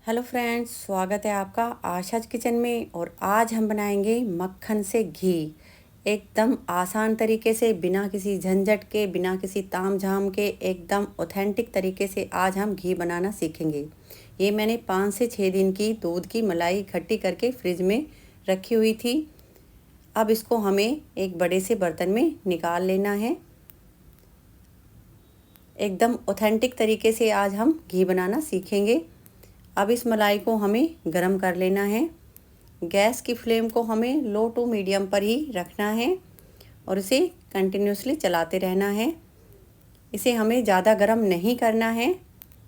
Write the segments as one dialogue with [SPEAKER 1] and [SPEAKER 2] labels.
[SPEAKER 1] Hello friends, स्वागत है आपका आशाज किचन में। और आज हम बनाएंगे मक्खन से घी, एकदम आसान तरीके से, बिना किसी झंझट के, बिना किसी तामझाम के, एकदम ऑथेंटिक तरीके से आज हम घी बनाना सीखेंगे। ये मैंने 5 से 6 दिन की दूध की मलाई इकट्ठी करके फ्रिज में रखी हुई थी। अब इसको हमें एक बड़े से बर्तन में निकाल लेना है। एकदम ऑथेंटिक तरीके से आज हम घी बनाना सीखेंगे। अब इस मलाई को हमें गरम कर लेना है। गैस की फ्लेम को हमें लो टू मीडियम पर ही रखना है और इसे कंटिन्यूसली चलाते रहना है। इसे हमें ज़्यादा गरम नहीं करना है,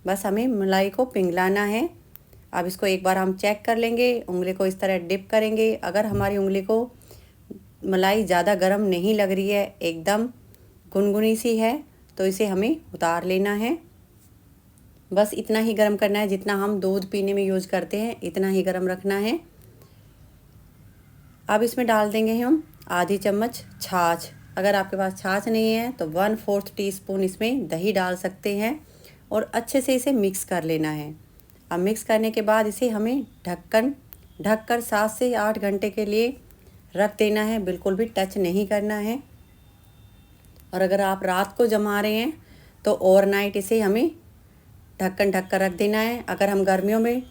[SPEAKER 1] बस हमें मलाई को पिघलाना है। अब इसको एक बार हम चेक कर लेंगे, उंगली को इस तरह डिप करेंगे। अगर हमारी उंगली को मलाई ज़्यादा गरम नहीं लग रही है, एकदम गुनगुनी सी है, तो इसे हमें उतार लेना है। बस इतना ही गर्म करना है, जितना हम दूध पीने में यूज़ करते हैं इतना ही गर्म रखना है। अब इसमें डाल देंगे हम आधी चम्मच छाछ। अगर आपके पास छाछ नहीं है तो 1/4 टीस्पून इसमें दही डाल सकते हैं और अच्छे से इसे मिक्स कर लेना है। अब मिक्स करने के बाद इसे हमें ढककर 7 से 8 घंटे के लिए रख देना है, बिल्कुल भी टच नहीं करना है। और अगर आप रात को जमा रहे हैं तो ओवरनाइट इसे हमें ढक्कन ढक कर रख देना है। अगर हम गर्मियों में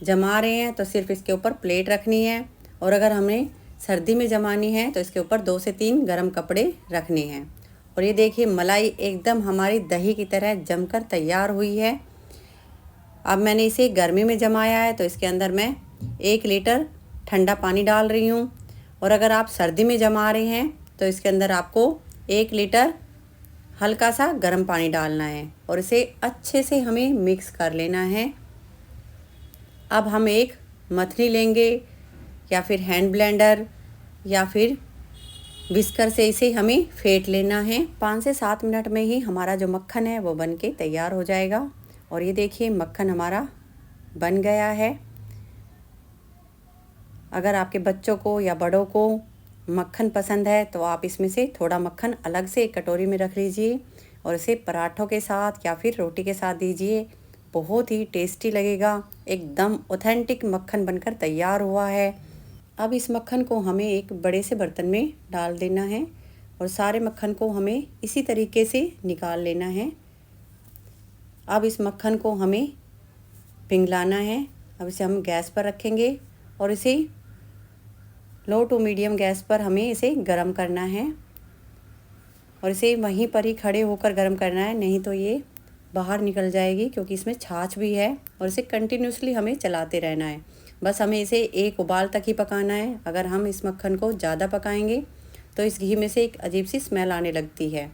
[SPEAKER 1] जमा रहे हैं तो सिर्फ इसके ऊपर प्लेट रखनी है, और अगर हमें सर्दी में जमानी है तो इसके ऊपर 2 से 3 गर्म कपड़े रखने हैं। और ये देखिए, मलाई एकदम हमारी दही की तरह जमकर तैयार हुई है। अब मैंने इसे गर्मी में जमाया है तो इसके अंदर मैं 1 लीटर ठंडा पानी डाल रही हूँ। और अगर आप सर्दी में जमा रहे हैं तो इसके अंदर आपको 1 लीटर हल्का सा गर्म पानी डालना है और इसे अच्छे से हमें मिक्स कर लेना है। अब हम एक मथनी लेंगे या फिर हैंड ब्लेंडर या फिर विस्कर से इसे हमें फेंट लेना है। 5 से 7 मिनट में ही हमारा जो मक्खन है वो बन के तैयार हो जाएगा। और ये देखिए, मक्खन हमारा बन गया है। अगर आपके बच्चों को या बड़ों को मक्खन पसंद है तो आप इसमें से थोड़ा मक्खन अलग से एक कटोरी में रख लीजिए और इसे पराठों के साथ या फिर रोटी के साथ दीजिए। बहुत ही टेस्टी लगेगा। एकदम ऑथेंटिक मक्खन बनकर तैयार हुआ है। अब इस मक्खन को हमें एक बड़े से बर्तन में डाल देना है और सारे मक्खन को हमें इसी तरीके से निकाल लेना है। अब इस मक्खन को हमें पिघलाना है। अब इसे हम गैस पर रखेंगे और इसे लो टू मीडियम गैस पर हमें इसे गरम करना है। और इसे वहीं पर ही खड़े होकर गरम करना है, नहीं तो ये बाहर निकल जाएगी, क्योंकि इसमें छाछ भी है। और इसे कंटिन्यूसली हमें चलाते रहना है। बस हमें इसे एक उबाल तक ही पकाना है। अगर हम इस मक्खन को ज़्यादा पकाएंगे तो इस घी में से एक अजीब सी स्मेल आने लगती है।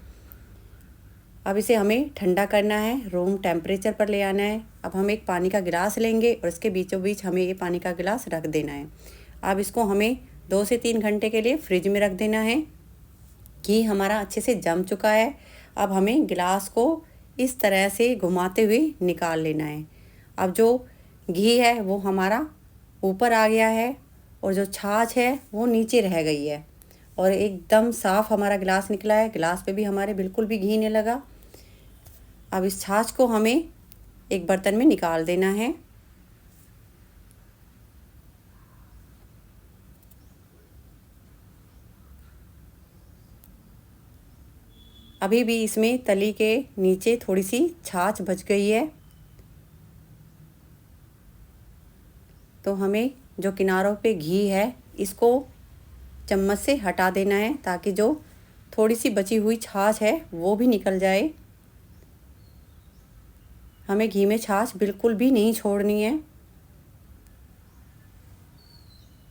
[SPEAKER 1] अब इसे हमें ठंडा करना है, रूम टेम्परेचर पर ले आना है। अब हम एक पानी का गिलास लेंगे और इसके बीचों बीच हमें ये पानी का गिलास रख देना है। अब इसको हमें 2 से 3 घंटे के लिए फ्रिज में रख देना है। घी हमारा अच्छे से जम चुका है। अब हमें गिलास को इस तरह से घुमाते हुए निकाल लेना है। अब जो घी है वो हमारा ऊपर आ गया है और जो छाछ है वो नीचे रह गई है और एकदम साफ़ हमारा गिलास निकला है। गिलास पे भी हमारे बिल्कुल भी घी नहीं लगा। अब इस छाछ को हमें एक बर्तन में निकाल देना है। अभी भी इसमें तली के नीचे थोड़ी सी छाछ बच गई है, तो हमें जो किनारों पे घी है इसको चम्मच से हटा देना है, ताकि जो थोड़ी सी बची हुई छाछ है वो भी निकल जाए। हमें घी में छाछ बिल्कुल भी नहीं छोड़नी है।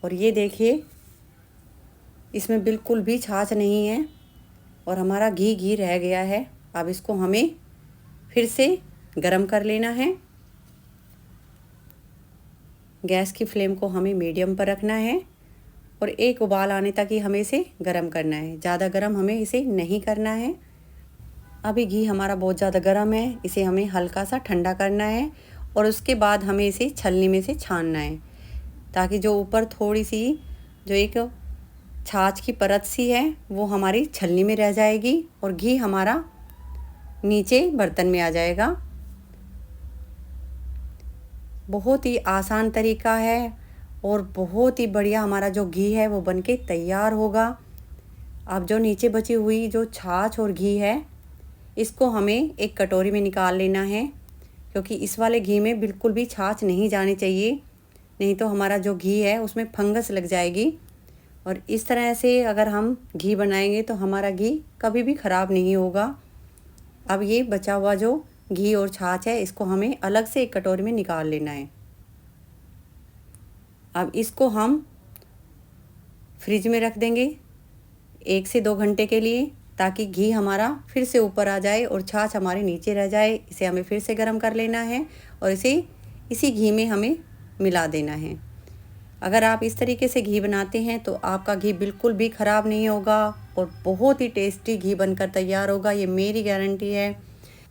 [SPEAKER 1] और ये देखिए, इसमें बिल्कुल भी छाछ नहीं है और हमारा घी घी रह गया है। अब इसको हमें फिर से गरम कर लेना है। गैस की फ्लेम को हमें मीडियम पर रखना है और एक उबाल आने तक ही हमें इसे गरम करना है। ज़्यादा गरम हमें इसे नहीं करना है। अभी घी हमारा बहुत ज़्यादा गरम है, इसे हमें हल्का सा ठंडा करना है और उसके बाद हमें इसे छलनी में से छानना है, ताकि जो ऊपर थोड़ी सी जो एक छाछ की परत सी है वो हमारी छलनी में रह जाएगी और घी हमारा नीचे बर्तन में आ जाएगा। बहुत ही आसान तरीका है और बहुत ही बढ़िया हमारा जो घी है वो बनके तैयार होगा। अब जो नीचे बची हुई जो छाछ और घी है, इसको हमें एक कटोरी में निकाल लेना है, क्योंकि इस वाले घी में बिल्कुल भी छाछ नहीं जानी चाहिए, नहीं तो हमारा जो घी है उसमें फंगस लग जाएगी। और इस तरह से अगर हम घी बनाएंगे तो हमारा घी कभी भी ख़राब नहीं होगा। अब ये बचा हुआ जो घी और छाछ है, इसको हमें अलग से एक कटोरी में निकाल लेना है। अब इसको हम फ्रिज में रख देंगे 1 से 2 घंटे के लिए, ताकि घी हमारा फिर से ऊपर आ जाए और छाछ हमारे नीचे रह जाए। इसे हमें फिर से गर्म कर लेना है और इसे इसी घी में हमें मिला देना है। अगर आप इस तरीके से घी बनाते हैं तो आपका घी बिल्कुल भी ख़राब नहीं होगा और बहुत ही टेस्टी घी बनकर तैयार होगा, ये मेरी गारंटी है।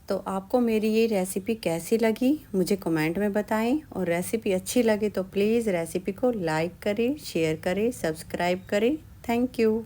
[SPEAKER 1] तो आपको मेरी ये रेसिपी कैसी लगी मुझे कमेंट में बताएं, और रेसिपी अच्छी लगे तो प्लीज़ रेसिपी को लाइक करें, शेयर करें, सब्सक्राइब करें। Thank you.